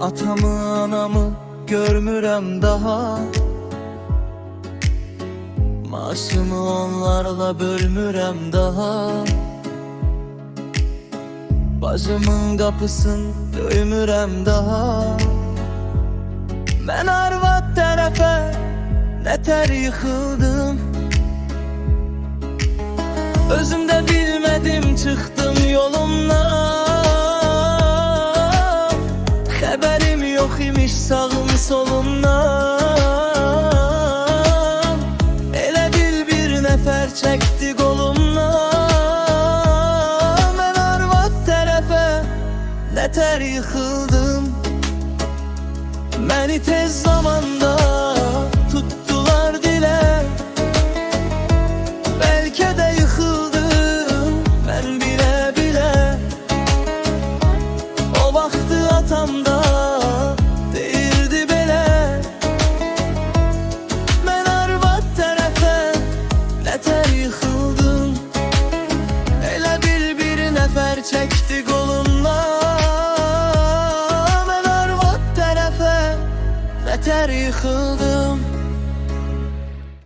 Atamı anamı görmürəm daha, maaşımı onlarla bölmürəm daha. Bacımın qapısını döymürəm daha. Mən arvad tərəfə nətər yıxıldım, özümdə bilmədim çıxdım yolumdan. Xəbərim yox imiş sağım solumdan, elə bil bir nəfər çəkdi qolumdan. Mən arvad tərəfə nətər yıxıldım, məni tez zamanda tutdular dilə. Bəlkə də yıxıldım mən bilə-bilə. O vaxtı atam da deyirdi belə. Mən arvad tərəfə nətər yıxıldım, elə bil bir nəfər çəkdi qolumdan. Nətər yıxıldım.